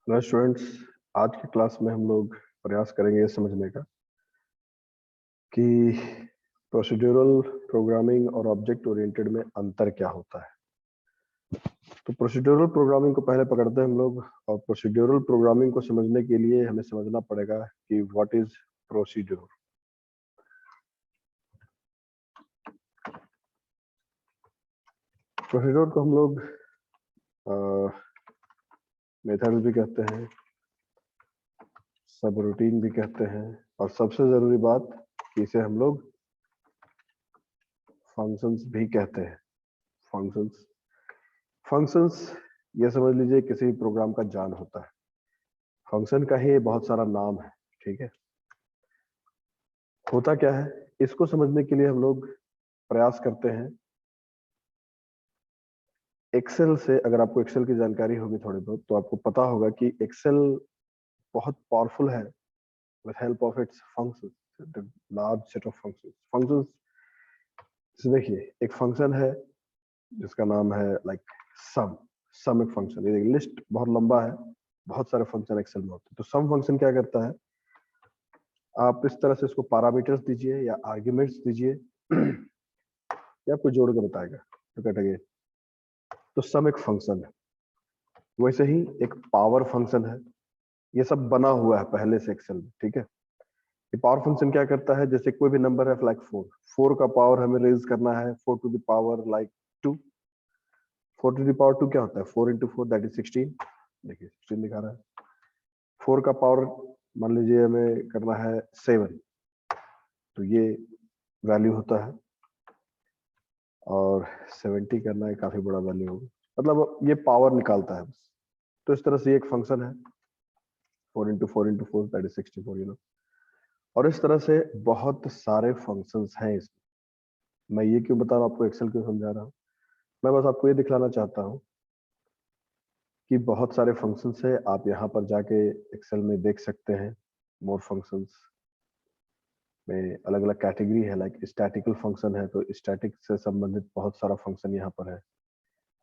Hello students. आज की class में हम लोग प्रयास करेंगे ये समझने का कि प्रोसीड्यूरल प्रोग्रामिंग और ऑब्जेक्ट ओरिएंटेड में अंतर क्या होता है। तो प्रोसीड्यूरल प्रोग्रामिंग को पहले पकड़ते हैं हम लोग, और प्रोसीड्यूरल प्रोग्रामिंग को समझने के लिए हमें समझना पड़ेगा कि व्हाट इज प्रोसीड्यूर। प्रोसीड्यूर को हम लोग मेथड भी कहते हैं, सब रूटीन भी कहते हैं, और सबसे जरूरी बात कि इसे हम लोग फंक्शंस भी कहते हैं। फंक्शंस फंक्शंस ये समझ लीजिए किसी भी प्रोग्राम का जान होता है। फंक्शन का ही बहुत सारा नाम है, ठीक है। होता क्या है, इसको समझने के लिए हम लोग प्रयास करते हैं एक्सेल से। अगर आपको एक्सेल की जानकारी होगी थोड़ी बहुत, तो आपको पता होगा कि एक्सेल बहुत पावरफुल है with help of its functions, the large set of functions। देखिए, एक फंक्शन है जिसका नाम है लाइक सम। सम एक फंक्शन, ये लिस्ट बहुत लंबा है, बहुत सारे फंक्शन एक्सेल में होते हैं। तो सम फंक्शन क्या करता है, आप इस तरह से इसको पैरामीटर्स दीजिए या आर्ग्यूमेंट्स दीजिए या आपको जोड़ के बताएगा तो कटेंगे। तो सम एक फंक्शन है, वैसे ही एक पावर फंक्शन है। ये सब बना हुआ है पहले से एक्सेल में, ठीक है। ये पावर फंक्शन क्या करता है, जैसे कोई भी नंबर है लाइक 4 का पावर हमें रेज करना है 4 to the power like 2। 4 to the power 2 क्या होता है, 4 इंटू 4 दैट इज 16। देखिए 16 दिखा रहा है। 4 का पावर मान लीजिए हमें करना है 7, तो ये वैल्यू होता है। और 70 करना है, काफी बड़ा वैल्यू होगा, मतलब ये पावर निकालता है बस। तो इस तरह से ये एक फंक्शन है 4 इंटू 4 दैट इज 64, और इस तरह से बहुत सारे फंक्शंस हैं इसमें। मैं ये क्यों बता रहा हूँ आपको, एक्सेल क्यों समझा रहा हूँ, मैं बस आपको ये दिखलाना चाहता हूँ कि बहुत सारे फंक्शंस है। आप यहाँ पर जाके एक्सेल में देख सकते हैं मोर फंक्शंस में अलग अलग कैटेगरी है। लाइक स्टैटिकल फंक्शन है, तो स्टैटिक से संबंधित बहुत सारा फंक्शन यहाँ पर है।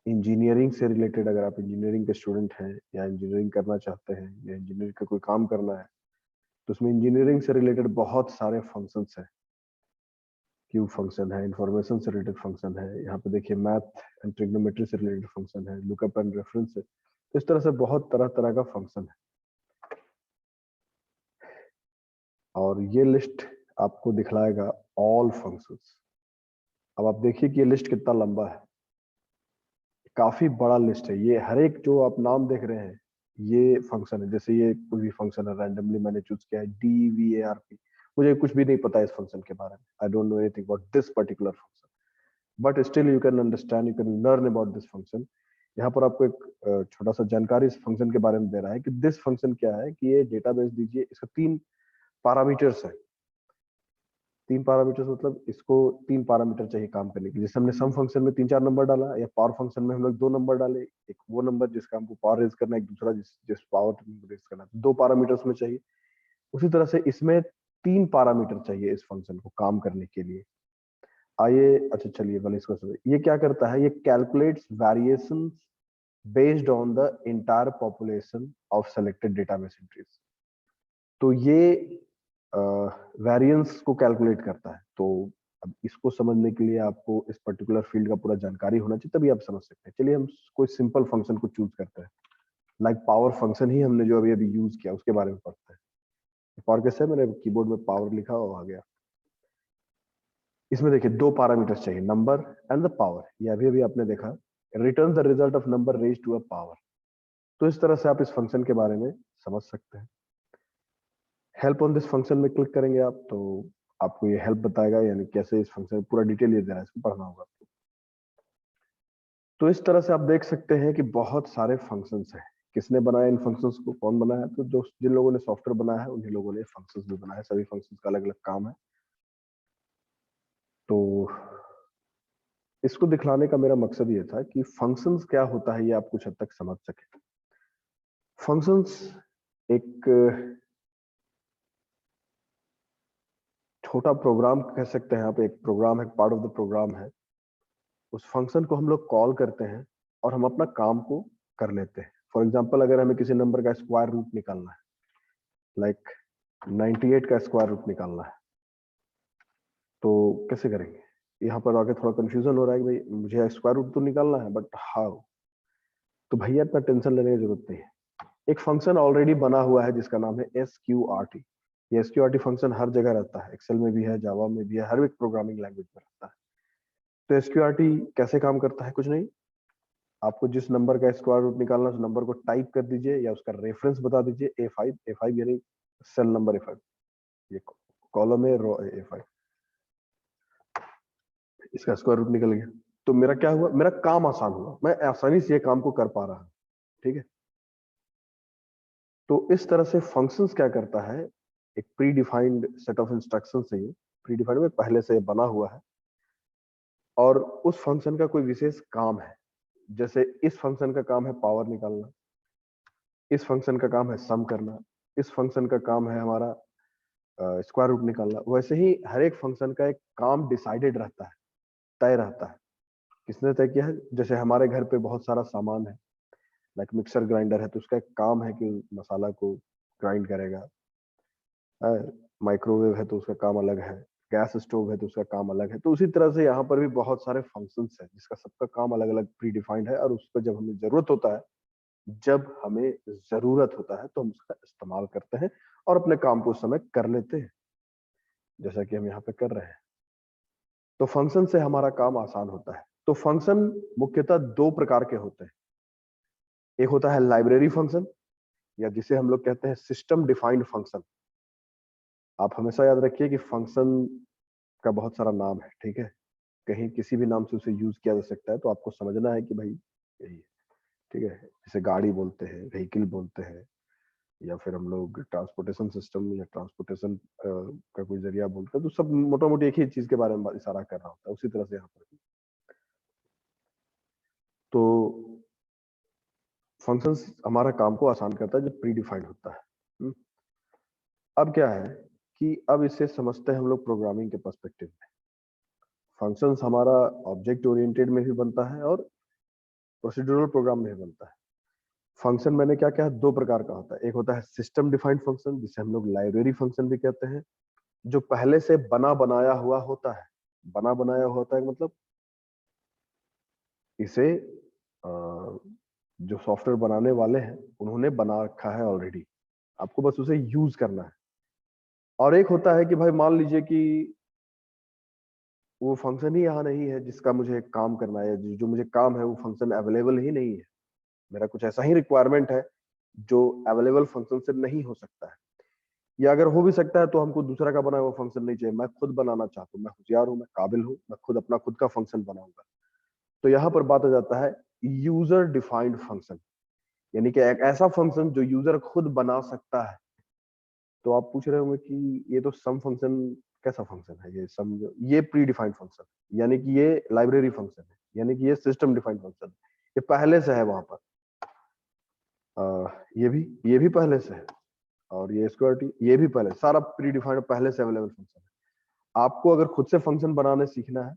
इंजीनियरिंग से रिलेटेड, अगर आप इंजीनियरिंग के स्टूडेंट हैं या इंजीनियरिंग करना चाहते हैं या इंजीनियरिंग का कोई काम करना है, तो उसमें इंजीनियरिंग से रिलेटेड बहुत सारे फंक्शंस हैं। क्यूब फंक्शन है, इंफॉर्मेशन से रिलेटेड फंक्शन है, यहाँ पे देखिए मैथ एंड ट्रिग्नोमेट्री से रिलेटेड फंक्शन है, लुकअप एंड रेफरेंस है। इस तरह से बहुत तरह तरह का फंक्शन है, और ये लिस्ट आपको दिखलाएगा ऑल फंक्शंस। अब आप देखिए कि ये लिस्ट कितना लंबा है, काफी बड़ा लिस्ट है ये। हर एक जो आप नाम देख रहे हैं ये फंक्शन है। जैसे ये कोई भी फंक्शन है, रैंडमली मैंने चूज किया है DVARP। मुझे कुछ भी नहीं पता इस फंक्शन के बारे में, I don't know anything about this particular function, but still you can understand, you can learn about this function. यहाँ पर आपको एक छोटा सा जानकारी इस फंक्शन के बारे में दे रहा है कि दिस फंक्शन क्या है, कि ये डेटाबेस दीजिए, इसका 3 पैरामीटर्स है। 3 पैरामीटर्स मतलब इसको 3 पैरामीटर चाहिए काम करने के लिए। जैसे हमने सम फंक्शन में 3-4 नंबर डाला, या पावर फंक्शन में हम लोग 2 नंबर डाले, एक वो नंबर जिसका हमको पावर रेज करना है, एक दूसरा जिस पावर रेज करना है, 2 पैरामीटर्स में चाहिए। उसी तरह से इसमें 3 पैरामीटर चाहिए इस फंक्शन को काम करने के लिए। आइए, अच्छा चलिए पहले इसको समझिए। ये क्या करता है, ये calculates variations based on the entire population of selected database entries. तो ये वेरिएंस को कैलकुलेट करता है। तो अब इसको समझने के लिए आपको इस पर्टिकुलर फील्ड का पूरा जानकारी होना चाहिए, तभी आप समझ सकते हैं। चलिए हम कोई सिंपल फंक्शन को चूज करते हैं, लाइक पावर फंक्शन ही हमने जो अभी अभी यूज किया उसके बारे में पढ़ते हैं। पावर कैसे है, मैंने कीबोर्ड में पावर लिखा और आ गया। इसमें देखिए 2 पैरामीटर्स चाहिए, नंबर एंड द पावर। ये अभी अभी आपने देखा, return the result of number raise to a power. तो इस तरह से आप इस फंक्शन के बारे में समझ सकते हैं। हेल्प ऑन दिस फंक्शन में क्लिक करेंगे आप, तो आपको ये हेल्प बताएगा, यानी कैसे इस फंक्शन पूरा डिटेल ये दे रहा है, इसको पढ़ना होगा आपको। तो इस तरह से आप देख सकते हैं कि बहुत सारे फंक्शंस हैं। किसने बनाया इन फंक्शंस को, कौन बनाया, तो जो जिन लोगों ने सॉफ्टवेयर बनाया है उन्हीं लोगों ने फंक्शंस भी बनाया है। सभी फंक्शंस का अलग अलग काम है। तो इसको दिखलाने का मेरा मकसद ये था कि फंक्शंस क्या होता है ये आप कुछ हद तक समझ सके। फंक्शंस एक छोटा प्रोग्राम कह सकते हैं आप, एक प्रोग्राम है, पार्ट ऑफ द प्रोग्राम है। उस फंक्शन को हम लोग कॉल करते हैं और हम अपना काम को कर लेते हैं। फॉर एग्जाम्पल अगर हमें किसी नंबर का स्क्वायर रूट निकालना है, लाइक 98 का स्क्वायर रूट निकालना है, तो कैसे करेंगे? यहाँ पर आके थोड़ा कंफ्यूजन हो रहा है कि भाई मुझे स्क्वायर रूट तो निकालना है, बट हाउ? तो भैया इतना टेंशन लेने की जरूरत नहीं है। एक फंक्शन ऑलरेडी बना हुआ है जिसका नाम है SQRT। ये SQRT फंक्शन हर जगह रहता है, एक्सेल में भी है, जावा में भी है, हर एक प्रोग्रामिंग लैंग्वेज में रहता है। तो SQRT कैसे काम करता है? कुछ नहीं, आपको जिस नंबर का स्क्वायर रूट निकालना है उस नंबर को टाइप कर दीजिए या उसका रेफरेंस बता दीजिए, A5 यानी सेल नंबर A5, ये कॉलम है, रो A5, इसका स्क्वायर रूट निकल गया। तो मेरा क्या हुआ? मेरा काम आसान हुआ, मैं आसानी से ये काम को कर पा रहा हूं। ठीक है, तो इस तरह से फंक्शंस क्या करता है, एक pre defined set of instruction से, ये प्री डिफाइंड में पहले से बना हुआ है, और उस फंक्शन का कोई विशेष काम है। जैसे इस फंक्शन का काम है पावर निकालना, इस फंक्शन का काम है सम करना, इस फंक्शन का काम है हमारा स्क्वायर रूट निकालना। वैसे ही हर एक फंक्शन का एक काम डिसाइडेड रहता है, तय रहता है। किसने तय किया है? जैसे हमारे घर पे बहुत सारा सामान है, लाइक मिक्सर ग्राइंडर है, तो उसका एक काम है कि मसाला को ग्राइंड करेगा। माइक्रोवेव है तो उसका काम अलग है, गैस स्टोव है तो उसका काम अलग है। तो उसी तरह से यहाँ पर भी बहुत सारे फंक्शंस हैं जिसका सबका काम अलग अलग प्री डिफाइंड है, और उस पर जब हमें जरूरत होता है, तो हम उसका इस्तेमाल करते हैं और अपने काम को उस समय कर लेते हैं, जैसा कि हम यहाँ पे कर रहे हैं। तो फंक्शन से हमारा काम आसान होता है। तो फंक्शन मुख्यतः दो प्रकार के होते हैं। एक होता है लाइब्रेरी फंक्शन, या जिसे हम लोग कहते हैं सिस्टम डिफाइंड फंक्शन। आप हमेशा याद रखिए कि फंक्शन का बहुत सारा नाम है, ठीक है, कहीं किसी भी नाम से उसे यूज किया जा सकता है, तो आपको समझना है कि भाई यही है। ठीक है, जैसे गाड़ी बोलते हैं, व्हीकल बोलते हैं, या फिर हम लोग ट्रांसपोर्टेशन सिस्टम या ट्रांसपोर्टेशन का कोई जरिया बोलते हैं, तो सब मोटा मोटी एक ही चीज के बारे में इशारा कर रहा होता है। उसी तरह से यहाँ पर तो फंक्शंस हमारा काम को आसान करता है जब प्री डिफाइंड होता है। अब क्या है कि अब इसे समझते हैं हम लोग प्रोग्रामिंग के पर्सपेक्टिव में। फंक्शंस हमारा ऑब्जेक्ट ओरिएंटेड में भी बनता है और प्रोसीड्यूरल प्रोग्राम में भी बनता है। फंक्शन मैंने क्या कहा, दो प्रकार का होता है। एक होता है सिस्टम डिफाइंड फंक्शन, जिसे हम लोग लाइब्रेरी फंक्शन भी कहते हैं, जो पहले से बना बनाया हुआ होता है। बना बनाया हुआ होता है मतलब इसे जो सॉफ्टवेयर बनाने वाले हैं उन्होंने बना रखा है ऑलरेडी, आपको बस उसे यूज करना है। और एक होता है कि भाई मान लीजिए कि वो फंक्शन ही यहाँ नहीं है जिसका मुझे काम करना है, जो मुझे काम है वो फंक्शन अवेलेबल ही नहीं है, मेरा कुछ ऐसा ही रिक्वायरमेंट है जो अवेलेबल फंक्शन से नहीं हो सकता है, या अगर हो भी सकता है तो हमको दूसरा का बनाया हुआ फंक्शन नहीं चाहिए, मैं खुद बनाना चाहता हूँ, मैं होशियार हूँ, मैं काबिल हूँ, मैं खुद अपना खुद का फंक्शन बनाऊंगा। तो यहाँ पर बात आ जाता है यूजर डिफाइंड फंक्शन, यानी कि एक ऐसा फंक्शन जो यूजर खुद बना सकता है। तो आप पूछ रहे होंगे कि ये तो सम फंक्शन कैसा फंक्शन है? ये सम, ये प्री डिफाइंड फंक्शन, यानी कि ये लाइब्रेरी फंक्शन है, यानी कि ये सिस्टम डिफाइंड फंक्शन, ये पहले से है वहां पर। ये भी पहले से है, और ये स्क्वायरिटी ये भी पहले, सारा प्री डिफाइंड पहले से अवेलेबल फंक्शन है। आपको अगर खुद से फंक्शन बनाने सीखना है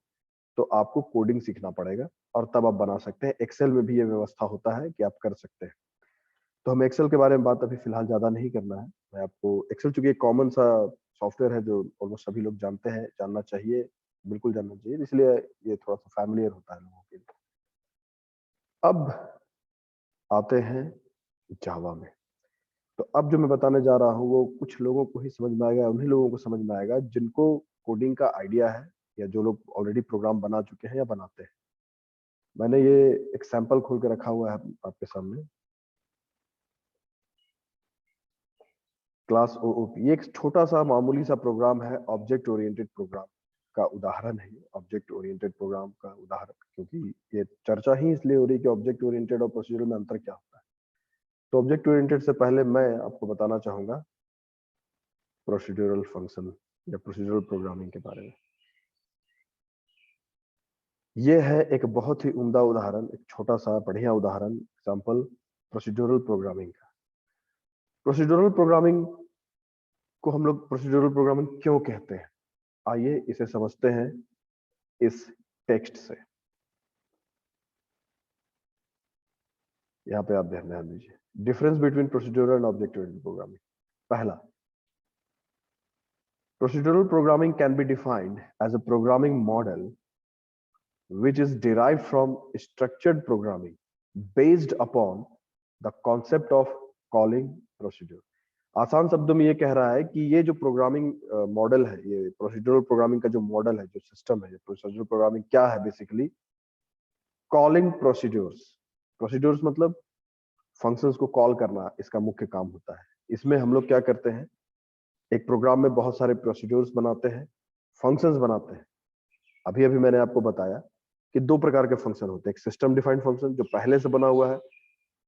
तो आपको कोडिंग सीखना पड़ेगा, और तब आप बना सकते हैं। एक्सेल में भी ये व्यवस्था होता है कि आप कर सकते हैं। तो हम एक्सेल के बारे में बात अभी फिलहाल ज्यादा नहीं करना है। मैं आपको एक्सेल, चूंकि एक कॉमन सा सॉफ्टवेयर है जो ऑलमोस्ट सभी लोग जानते हैं, जानना चाहिए, बिल्कुल जानना चाहिए, इसलिए ये थोड़ा सा फैमिलियर होता है लोगों के लिए। अब आते हैं जावा में। तो अब जो मैं बताने जा रहा हूँ वो कुछ लोगों को ही समझ में आएगा, उन्हीं लोगों को समझ में आएगा जिनको कोडिंग का आइडिया है, या जो लोग ऑलरेडी प्रोग्राम बना चुके हैं या बनाते हैं। मैंने ये एक सैंपल खोल के रखा हुआ है आपके सामने, क्लास OOP। ये एक छोटा सा मामूली सा प्रोग्राम है, ऑब्जेक्ट ओरिएंटेड प्रोग्राम का उदाहरण है। ऑब्जेक्ट ओरिएंटेड प्रोग्राम का उदाहरण, क्योंकि ये चर्चा ही इसलिए हो रही है कि ऑब्जेक्ट ओरिएंटेड और प्रोसीजरल में अंतर क्या होता है। तो ऑब्जेक्ट ओरिएंटेड से पहले मैं आपको बताना चाहूंगा प्रोसीड्यूरल फंक्शन या प्रोसीड्यूरल प्रोग्रामिंग के बारे में। ये है एक बहुत ही उम्दा उदाहरण, एक छोटा सा बढ़िया उदाहरण, एग्जांपल प्रोसीड्यूरल प्रोग्रामिंग का। प्रोसीड्यूरल प्रोग्रामिंग को हम लोग प्रोसीड्यूरल प्रोग्रामिंग क्यों कहते हैं, आइए इसे समझते हैं इस टेक्स्ट से। यहाँ पे आप ध्यान दीजिए, difference between procedural and object oriented programming. पहला, procedural programming can be defined as a programming model which is derived from structured programming based upon the concept of calling procedure। आसान शब्दों में ये कह रहा है कि ये जो प्रोग्रामिंग मॉडल है, ये प्रोसीड्यूरल प्रोग्रामिंग का जो मॉडल है, जो सिस्टम है, प्रोसीड्यूरल प्रोग्रामिंग क्या है? Basically calling procedures. प्रोसीड्यूर्स मतलब फंक्शंस को कॉल करना, इसका मुख्य काम होता है। इसमें हम लोग क्या करते हैं, एक प्रोग्राम में बहुत सारे प्रोसीड्यूर्स बनाते हैं, फंक्शंस बनाते हैं। अभी अभी मैंने आपको बताया कि दो प्रकार के फंक्शन होते हैं, एक सिस्टम डिफाइंड फंक्शन जो पहले से बना हुआ है,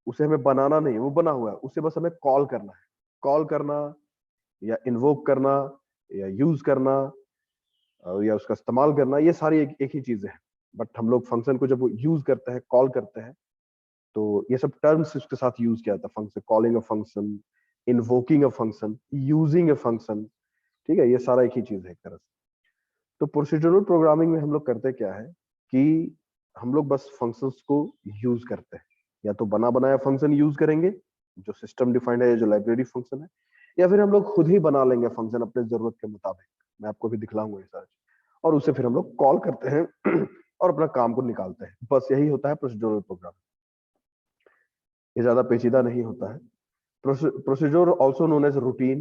उसे हमें बनाना नहीं है, वो बना हुआ है, उसे बस हमें कॉल करना है। कॉल करना या इन्वोक करना या यूज करना या उसका इस्तेमाल करना, ये सारी एक ही चीज है। बट हम लोग फंक्शन को जब यूज करते हैं, कॉल करते हैं, तो ये सब टर्म्स उसके साथ यूज किया जाता है। Function, calling a function, invoking a function, using a function, ठीक है, ये सारा एक ही चीज है एक तरह से। तो प्रोसीजरल प्रोग्रामिंग में हम लोग करते क्या है कि हम लोग बस फंक्शंस को यूज करते हैं। या तो बना बनाया फंक्शन यूज करेंगे जो सिस्टम डिफाइंड है, जो लाइब्रेरी फंक्शन है, या फिर हम लोग खुद ही बना लेंगे फंक्शन अपने जरूरत के मुताबिक। मैं आपको भी दिखलाऊंगा ये सारा, और उसे फिर हम लोग कॉल करते हैं और अपना काम को निकालते हैं। बस यही होता है प्रोसीजरल प्रोग्राम। ये ज्यादा पेचीदा नहीं होता है। Procedure also known as routine,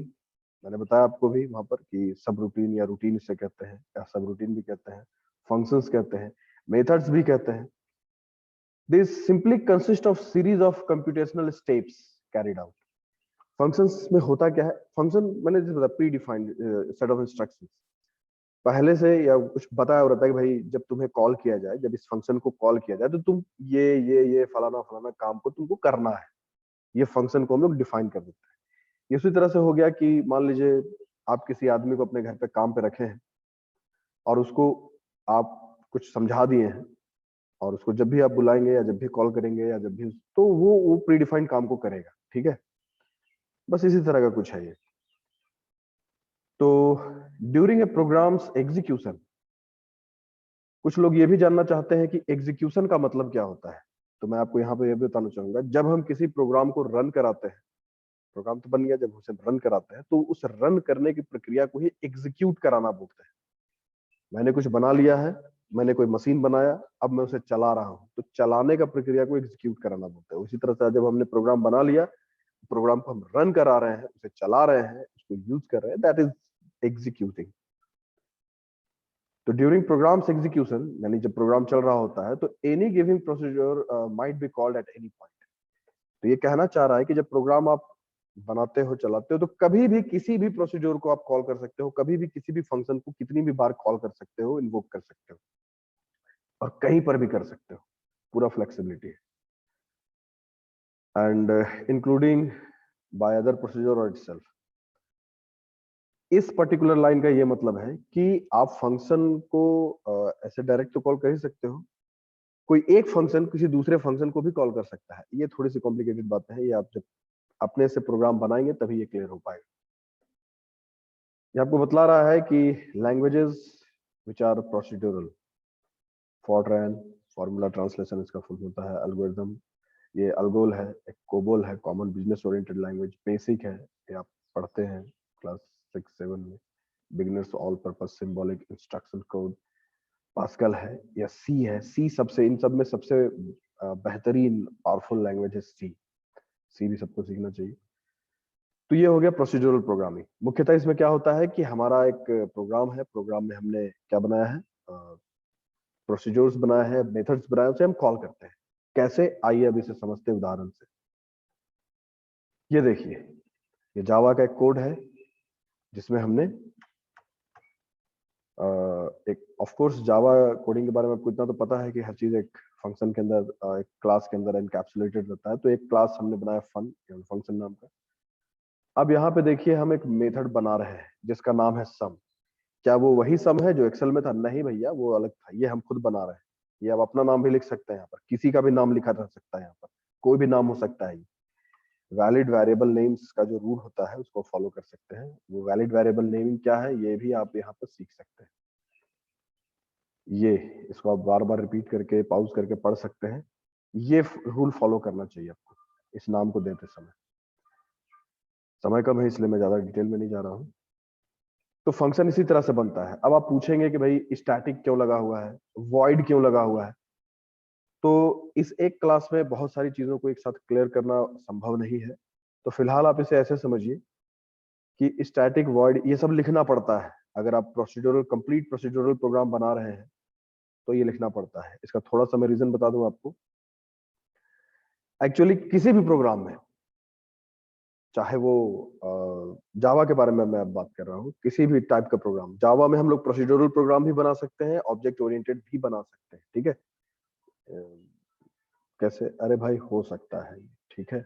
मैंने बताया आपको भी वहां पर कि सब रूटीन या रूटीन इसे कहते हैं, या सब रूटीन भी कहते हैं, फंक्शंस कहते हैं, मेथड्स भी कहते हैं। This simply consist of series of computational steps carried out. Functions में होता क्या है, फंक्शन मैंने जैसे बताया pre defined set of instructions, पहले से या कुछ बताया रहता है कि भाई जब तुम्हें कॉल किया जाए, जब इस फंक्शन को कॉल किया जाए, तो तुम ये फलाना फलाना काम को तुमको करना है। ये फंक्शन को हम लोग डिफाइन कर देते हैं। इसी तरह से हो गया कि मान लीजिए आप किसी आदमी को अपने घर पे काम पे रखे हैं और उसको आप कुछ समझा दिए हैं, और उसको जब भी आप बुलाएंगे या जब भी कॉल करेंगे या जब भी, तो वो प्री डिफाइंड काम को करेगा। ठीक है, बस इसी तरह का कुछ है ये। तो ड्यूरिंग ए प्रोग्राम्स एग्जीक्यूशन, कुछ लोग ये भी जानना चाहते हैं कि एग्जीक्यूशन का मतलब क्या होता है। तो मैं आपको यहाँ पे ये भी बताना चाहूंगा, जब हम किसी प्रोग्राम को रन कराते हैं, प्रोग्राम तो बन गया, जब उसे रन कराते हैं तो उस रन करने की प्रक्रिया को ही एग्जीक्यूट कराना बोलते हैं। मैंने कुछ बना लिया है, मैंने कोई मशीन बनाया, अब मैं उसे चला रहा हूं, तो चलाने का प्रक्रिया को एग्जीक्यूट कराना बोलते हैं। उसी तरह से जब हमने प्रोग्राम बना लिया, प्रोग्राम को हम रन करा रहे हैं, उसे चला रहे हैं, उसको यूज कर रहे हैं, दैट इज एग्जीक्यूटिंग। तो ड्यूरिंग प्रोग्राम्स एग्जीक्यूशन, यानी जब प्रोग्राम चल रहा होता है, तो any giving procedure might be called at any point. तो ये कहना चाह रहा है कि जब प्रोग्राम आप बनाते हो, चलाते हो, तो कभी भी किसी भी प्रोसीजर को आप कॉल कर सकते हो, कभी भी किसी भी फंक्शन को कितनी भी बार कॉल कर सकते हो, इन्वोक कर सकते हो, और कहीं पर भी कर सकते हो। पूरा फ्लेक्सिबिलिटी है, and including by other procedure और इटसेल्फ। इस पर्टिकुलर लाइन का ये मतलब है कि आप फंक्शन को ऐसे डायरेक्ट तो कॉल कर ही सकते हो, कोई एक फंक्शन किसी दूसरे फंक्शन को भी कॉल कर सकता है। ये थोड़ी सी कॉम्प्लिकेटेड बातें हैं, ये आप जब अपने से प्रोग्राम बनाएंगे तभी ये क्लियर हो पाएगा। ये आपको बतला रहा है कि languages which are procedural, Fortran, formula translation इसका फुल होता है, एल्गोरिथम, ये अल्गोल है, एक कोबोल है, common business oriented language, BASIC है, ये आप पढ़ते हैं क्लास 6-7 में, beginners all purpose symbolic instruction code, Pascal है या सी है। सी सबसे, इन सब में सबसे बेहतरीन पावरफुल लैंग्वेज है सी। सी भी सबको सीखना चाहिए। तो ये हो गया प्रोसीड्यूरल प्रोग्रामिंग। मुख्यतः इसमें क्या होता है कि हमारा एक प्रोग्राम है, प्रोग्राम में हमने क्या बनाया है, प्रोसीजर्स बनाया है, मेथड्स बनाए, उसे हम कॉल करते हैं। कैसे, आइए अब इसे समझते हैं उदाहरण से। ये देखिए, ये जावा का एक कोड है जिसमें हमने एक, ऑफ कोर्स जावा कोडिंग के बारे में आपको इतना तो पता है कि हर चीज एक फंक्शन के अंदर, एक क्लास के अंदर एनकैप्सुलेटेड रहता है। तो एक क्लास हमने बनाया फन, फंक्शन नाम का। अब यहाँ पे देखिए हम एक मेथड बना रहे हैं जिसका नाम है सम। क्या वो वही सम है जो एक्सेल में था? नहीं भैया, वो अलग था, ये हम खुद बना रहे हैं। ये आप अपना नाम भी लिख सकते हैं, यहाँ पर किसी का भी नाम लिखा जा सकता है, यहाँ पर कोई भी नाम हो सकता है। वैलिड वेरिएबल नेम्स का जो रूल होता है उसको फॉलो कर सकते हैं। वो वैलिड वेरिएबल नेमिंग क्या है ये भी आप यहाँ पर सीख सकते हैं। ये, इसको आप बार बार रिपीट करके, पॉज करके पढ़ सकते हैं। ये रूल फॉलो करना चाहिए आपको इस नाम को देते समय। समय कम है इसलिए मैं ज्यादा डिटेल में नहीं जा रहा हूं। तो फंक्शन इसी तरह से बनता है। अब आप पूछेंगे कि भाई स्टैटिक क्यों लगा हुआ है, वॉइड क्यों लगा हुआ है। तो इस एक क्लास में बहुत सारी चीजों को एक साथ क्लियर करना संभव नहीं है। तो फिलहाल आप इसे ऐसे समझिए कि स्टैटिक वॉइड ये सब लिखना पड़ता है। अगर आप प्रोसीड्यूरल कंप्लीट प्रोसीड्यूरल प्रोग्राम बना रहे हैं तो ये लिखना पड़ता है। इसका थोड़ा सा मैं रीजन बता दूं आपको। एक्चुअली किसी भी प्रोग्राम में, चाहे वो जावा के बारे में मैं अब बात कर रहा हूँ, किसी भी टाइप का प्रोग्राम, जावा में हम लोग प्रोसीड्यूरल प्रोग्राम भी बना सकते हैं, ऑब्जेक्ट ओरिएंटेड भी बना सकते हैं। ठीक है, कैसे? अरे भाई हो सकता है, ठीक है,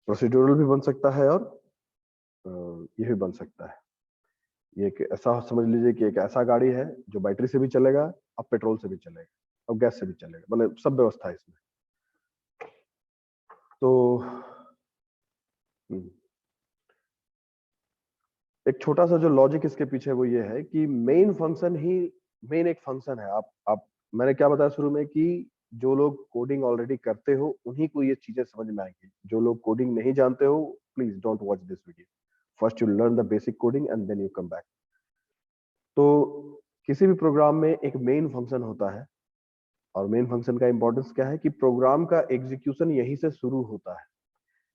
प्रोसीड्यूरल भी बन सकता है और ये भी बन सकता है। ये एक ऐसा समझ लीजिए कि एक ऐसा गाड़ी है जो बैटरी से भी चलेगा, अब पेट्रोल से भी चलेगा और गैस से भी चलेगा, मतलब सब व्यवस्था है इसमें। तो हम्म, एक छोटा सा जो लॉजिक इसके पीछे वो ये है कि मेन फंक्शन ही मेन एक फंक्शन है। आप मैंने क्या बताया शुरू में कि जो लोग कोडिंग ऑलरेडी करते हो उन्हीं को ये चीजें समझ में आएंगी। जो लोग कोडिंग नहीं जानते हो, please don't watch this video. First you learn the basic coding and then you come back. तो किसी भी प्रोग्राम में एक मेन फंक्शन होता है, और मेन फंक्शन का इंपॉर्टेंस क्या है कि प्रोग्राम का एग्जीक्यूशन यहीं से शुरू होता है।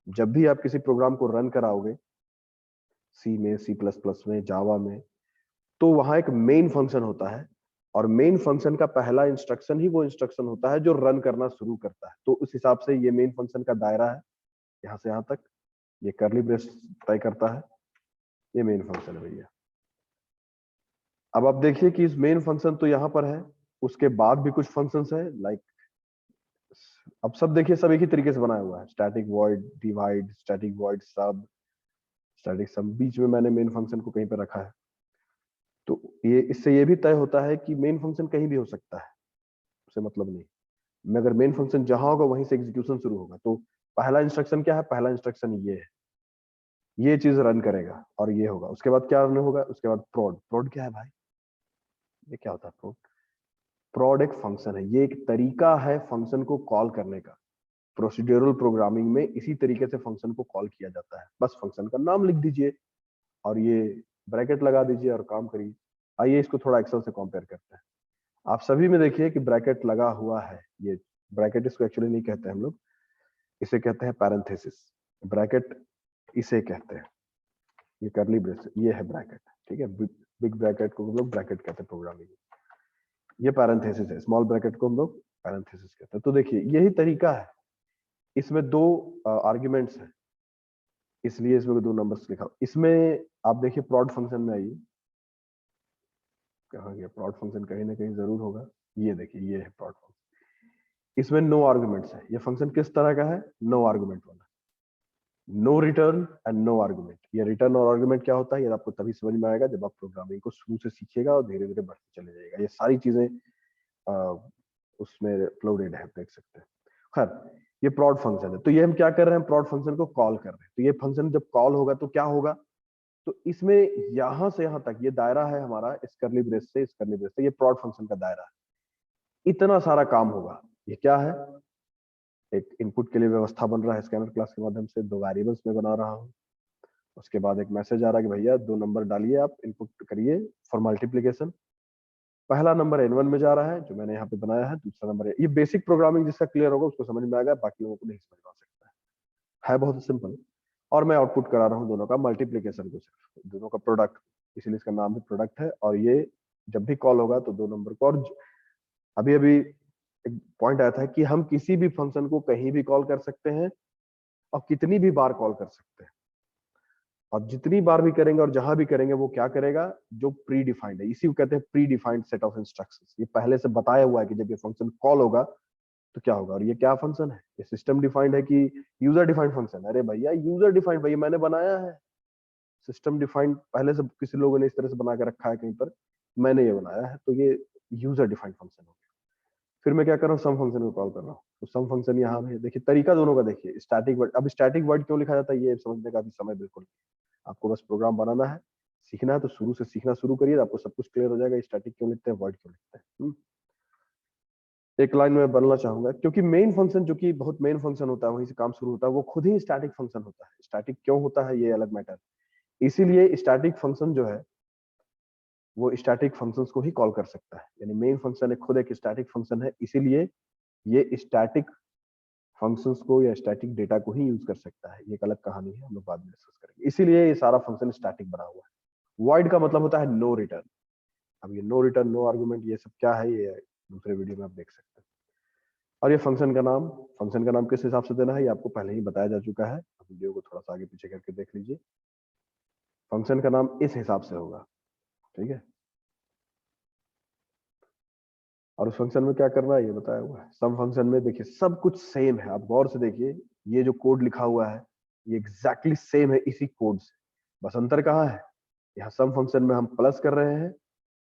जब भी आप किसी प्रोग्राम को रन कराओगे, सी में, सी प्लस प्लस में, जावा में, तो वहां एक मेन फंक्शन होता है। और मेन फंक्शन का पहला इंस्ट्रक्शन ही वो इंस्ट्रक्शन होता है जो रन करना शुरू करता है। तो उस हिसाब से ये मेन फंक्शन का दायरा है, यहां से यहां तक ये कर्ली ब्रेस तय करता है। ये मेन फंक्शन है भैया। अब आप देखिए कि इस मेन फंक्शन तो यहां पर है, उसके बाद भी कुछ फंक्शंस है लाइक, अब सब देखिए सब एक ही तरीके से बनाया हुआ है। Static void divide, static void सब, स्टैटिक सम, बीच में मैंने मेन फंक्शन को कहीं पर रखा है। तो ये इससे ये भी तय होता है कि मेन फंक्शन कहीं भी हो सकता है, उसे मतलब नहीं। मगर मेन फंक्शन जहां होगा वहीं से एग्जीक्यूशन शुरू होगा। तो पहला इंस्ट्रक्शन क्या है? पहला इंस्ट्रक्शन ये है, ये चीज रन करेगा और ये होगा। उसके बाद क्या रन होगा? उसके बाद प्रोड। प्रोड क्या है भाई? ये क्या होता है प्रोड? प्रोड एक फंक्शन है, ये एक तरीका है फंक्शन को कॉल करने का। प्रोसीड्यूरल प्रोग्रामिंग में इसी तरीके से फंक्शन को कॉल किया जाता है। बस फंक्शन का नाम लिख दीजिए और ये ब्रैकेट लगा दीजिए और काम करिए। आइए इसको थोड़ा एक्सेल से कंपेयर करते हैं। आप सभी में देखिए कि ब्रैकेट लगा हुआ है। ये ब्रैकेट इसको एक्चुअली नहीं कहते हम लोग, इसे कहते हैं पैरेंथेसिस। ब्रैकेट इसे कहते हैं, ये करली ब्रेस, ये है ब्रैकेट। ठीक है, बिग ब्रैकेट को हम लोग ब्रैकेट कहते हैं प्रोग्रामिंग में। ये पैरेंथेसिस है, स्मॉल ब्रैकेट को हम लोग पैरेंथेसिस कहते हैं। तो देखिए यही तरीका है। इसमें दो आर्ग्यूमेंट्स हैं, इसलिए इसमें दो नंबर्स लिखा। इसमें आप देखिए प्लॉट फंक्शन में आइए, कहाँ गया प्लॉट फंक्शन? कहीं ना कहीं जरूर होगा। ये देखिए ये है प्लॉट फंक्शन। इसमें नो आर्गुमेंट्स है। ये फंक्शन किस तरह का है? नो आर्गुमेंट वाला। No return and no argument. ये रिटर्न और आर्गुमेंट क्या होता है ये आपको तभी समझ में आएगा जब आप प्रोग्रामिंग को शुरू से सीखिएगा और धीरे धीरे बढ़ते चले जाएगा। ये सारी चीजें उसमें अपलोडेड है, देख सकते हैं। खैर, ये प्लॉट फंक्शन है। तो ये हम क्या कर रहे हैं? प्लॉट फंक्शन को कॉल कर रहे हैं। तो ये फंक्शन जब कॉल होगा तो क्या होगा? तो इसमें यहां से यहां तक ये दायरा है हमारा, इस करली ब्रेस से इस करली ब्रेस से, ये प्लॉट फंक्शन का दायरा है। इतना सारा काम होगा। ये क्या है? एक इनपुट के लिए व्यवस्था बन रहा है स्कैनर क्लास के माध्यम से, दो वेरिएबल्स में बना रहा हूँ। उसके बाद एक मैसेज आ रहा है कि भैया दो नंबर डालिए, आप इनपुट करिए फॉर मल्टीप्लीकेशन। पहला नंबर N1 में जा रहा है जो मैंने यहाँ पे बनाया है, दूसरा नंबर ये बेसिक प्रोग्रामिंग जिसका क्लियर होगा उसको समझ में आएगा, बाकी लोगों को नहीं समझ में आ सकता है बहुत सिंपल। और मैं आउटपुट करा रहा हूँ दोनों का मल्टीप्लीकेशन को, सिर्फ दोनों का प्रोडक्ट, इसीलिए इसका नाम भी प्रोडक्ट है। और ये जब भी कॉल होगा तो दो नंबर को, और अभी अभी एक पॉइंट आया था कि हम किसी भी फंक्शन को कहीं भी कॉल कर सकते हैं और कितनी भी बार कॉल कर सकते हैं। और जितनी बार भी करेंगे और जहां भी करेंगे वो क्या करेगा? जो प्री डिफाइंड है, इसी को कहते हैं pre defined set of instructions. ये पहले से बताया हुआ है कि जब ये फंक्शन कॉल होगा तो क्या होगा। और ये क्या फंक्शन है? ये सिस्टम डिफाइंड है कि यूजर डिफाइंड फंक्शन? अरे भैया यूजर डिफाइंड, भैया मैंने बनाया है। सिस्टम डिफाइंड पहले से किसी लोगों ने इस तरह से बना के रखा है कहीं पर, मैंने ये बनाया है। तो ये यूजर डिफाइंड फंक्शन हो गया। फिर मैं क्या कर रहा हूँ? सम फंक्शन को कॉल कर रहा हूँ। तो सम फंक्शन यहाँ है। देखिए तरीका दोनों का देखिए। स्टैटिक वर्ड, अब स्टैटिक वर्ड क्यों लिखा जाता है ये समझने का भी समय बिल्कुल, आपको बस प्रोग्राम बनाना है, सीखना है तो शुरू से सीखना शुरू करिए, आपको सब कुछ क्लियर हो जाएगा। स्टैटिक क्यों लिखते हैं, वर्ड क्यों लिखते हैं। एक लाइन में बनना चाहूंगा, क्योंकि मेन फंक्शन जो कि बहुत मेन फंक्शन होता है, वहीं से काम शुरू होता है, वो खुद ही स्टैटिक फंक्शन होता है। स्टैटिक क्यों होता है ये अलग मैटर, इसीलिए स्टैटिक फंक्शन जो है वो स्टैटिक फंक्शंस को ही कॉल कर सकता है। यानी मेन फंक्शन एक खुद एक स्टैटिक फंक्शन है, इसीलिए ये स्टैटिक फंक्शंस को या स्टैटिक डेटा को ही यूज कर सकता है। ये एक अलग कहानी है, हम लोग बाद में डिस्कस करेंगे। इसीलिए ये सारा फंक्शन स्टैटिक बना हुआ है। वॉइड का मतलब होता है नो रिटर्न। अब ये नो रिटर्न, नो आर्गुमेंट, ये सब क्या है, ये दूसरे वीडियो में आप देख सकते हैं। और ये फंक्शन का नाम किस हिसाब से देना है ये आपको पहले ही बताया जा चुका है। वीडियो को थोड़ा सा आगे पीछे करके देख लीजिए। फंक्शन का नाम इस हिसाब से होगा, ठीक है। और उस फंक्शन में क्या करना है ये बताया हुआ है। सम फंक्शन में देखिए सब कुछ सेम है, आप गौर से देखिए, ये जो कोड लिखा हुआ है ये एग्जैक्टली सेम है इसी कोड से। बस अंतर कहाँ है, यहाँ सम फंक्शन में हम प्लस कर रहे हैं,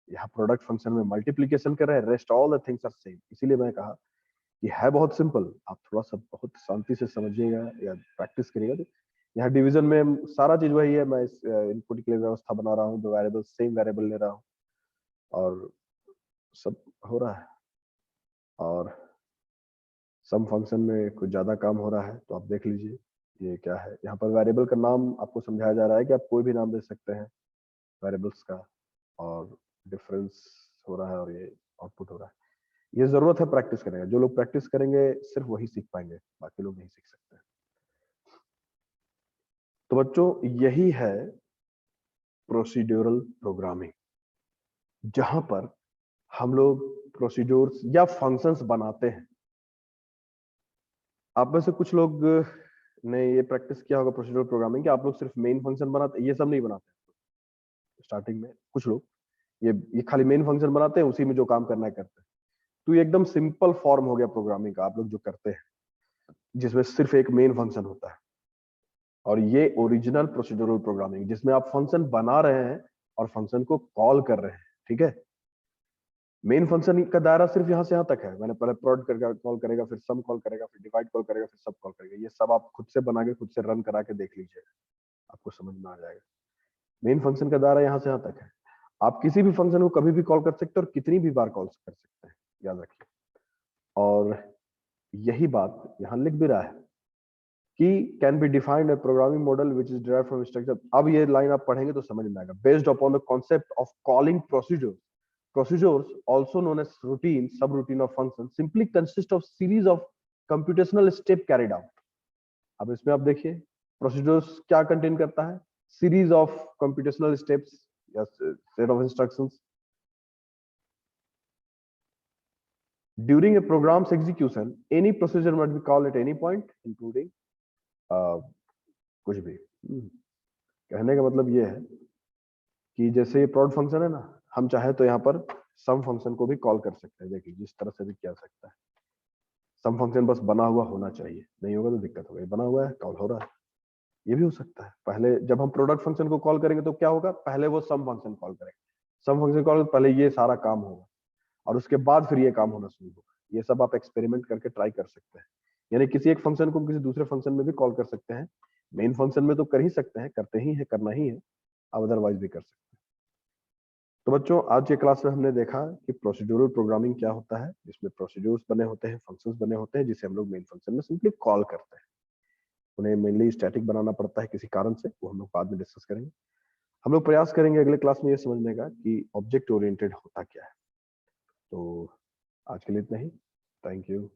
यहाँ प्रोडक्ट फंक्शन में मल्टीप्लीकेशन कर रहे हैं। Rest all the things are same. इसीलिए मैं कहा ये है बहुत सिंपल, आप थोड़ा सा बहुत शांति से समझिएगा या प्रैक्टिस करिएगा तो यहाँ डिवीजन में सारा चीज वही है। मैं इस इनपुट के लिए व्यवस्था बना रहा हूँ, दो वेरिएबल सेम वेरिएबल ले रहा हूँ और सब हो रहा है। और सम फंक्शन में कुछ ज्यादा काम हो रहा है तो आप देख लीजिए ये क्या है। यहाँ पर वेरिएबल का नाम आपको समझाया जा रहा है कि आप कोई भी नाम दे सकते हैं वेरिएबल्स का, और डिफरेंस हो रहा है और ये आउटपुट हो रहा है। ये जरूरत है प्रैक्टिस करने का। जो लोग प्रैक्टिस करेंगे सिर्फ वही सीख पाएंगे, बाकी लोग नहीं सीख सकते। तो बच्चों यही है प्रोसीड्यूरल प्रोग्रामिंग, जहां पर हम लोग प्रोसीड्यूर्स या फंक्शंस बनाते हैं। आप में से कुछ लोग ने ये प्रैक्टिस किया होगा प्रोसीड्यूरल प्रोग्रामिंग कि आप लोग सिर्फ मेन फंक्शन बनाते, ये सब नहीं बनाते। स्टार्टिंग में कुछ लोग ये खाली मेन फंक्शन बनाते हैं, उसी में जो काम करना है करते हैं। तो ये एकदम सिंपल फॉर्म हो गया प्रोग्रामिंग का, आप लोग जो करते हैं, जिसमें सिर्फ एक मेन फंक्शन होता है। और ये ओरिजिनल प्रोसीड्यूरल प्रोग्रामिंग, जिसमें आप फंक्शन बना रहे हैं और फंक्शन को कॉल कर रहे हैं, ठीक है। मेन फंक्शन का दायरा सिर्फ यहाँ से यहाँ तक है। मैंने पहले प्लॉट करके कॉल करेगा, फिर सम कॉल करेगा, फिर डिवाइड कॉल करेगा, फिर सब कॉल करेगा। ये सब आप खुद से बना के खुद से रन करा के देख लीजिएगा, आपको समझ में आ जाएगा। मेन फंक्शन का दायरा यहाँ से यहाँ तक है। आप किसी भी फंक्शन को कभी भी कॉल कर सकते हैं और कितनी भी बार कॉल कर सकते हैं, याद रखिए। और यही बात यहाँ लिख भी रहा है कि can be defined A programming model which is derived from structure. अब ये लाइन आप पढ़ेंगे तो समझ में आएगा। Based upon the concept of calling procedure, procedures also known as routine, subroutine of function, simply consist of series of computational step carried out. अब इसमें आप देखिए प्रोसीजर्स क्या कंटेन करता है, सीरीज ऑफ कंप्यूटेशनल स्टेप्स या set of instructions. During a program's execution any procedure must be called at any point including कुछ भी। कहने का मतलब ये है कि जैसे ये प्रोड फंक्शन है ना, हम चाहे तो यहाँ पर सम फंक्शन को भी कॉल कर सकते हैं। देखिए जिस तरह से भी किया सकता है। सम फंक्शन बस बना हुआ होना चाहिए, नहीं होगा तो दिक्कत होगी। बना हुआ है, कॉल हो रहा है, ये भी हो सकता है। पहले जब हम प्रोडक्ट फंक्शन को कॉल करेंगे तो क्या होगा, पहले वो सम फंक्शन कॉल करेंगे। सम फंक्शन कॉल पहले ये सारा काम होगा और उसके बाद फिर ये काम होना शुरू होगा। ये सब आप एक्सपेरिमेंट करके ट्राई कर सकते हैं। यानी किसी एक फंक्शन को किसी दूसरे फंक्शन में भी कॉल कर सकते हैं। मेन फंक्शन में तो कर ही सकते हैं, करते ही है, करना ही है, अदरवाइज भी कर सकते हैं। तो बच्चों आज के क्लास में हमने देखा कि प्रोसीड्यूरल प्रोग्रामिंग क्या होता है, जिसमें प्रोसीड्यूर्स बने होते हैं, फंक्शंस बने होते हैं, जिसे हम लोग मेन फंक्शन में सिंपली कॉल करते हैं। उन्हें मेनली स्टैटिक बनाना पड़ता है किसी कारण से, वो हम लोग बाद में डिस्कस करेंगे। हम लोग प्रयास करेंगे अगले क्लास में ये समझने का कि ऑब्जेक्ट ओरिएंटेड होता क्या है। तो आज के लिए इतना ही। Thank you.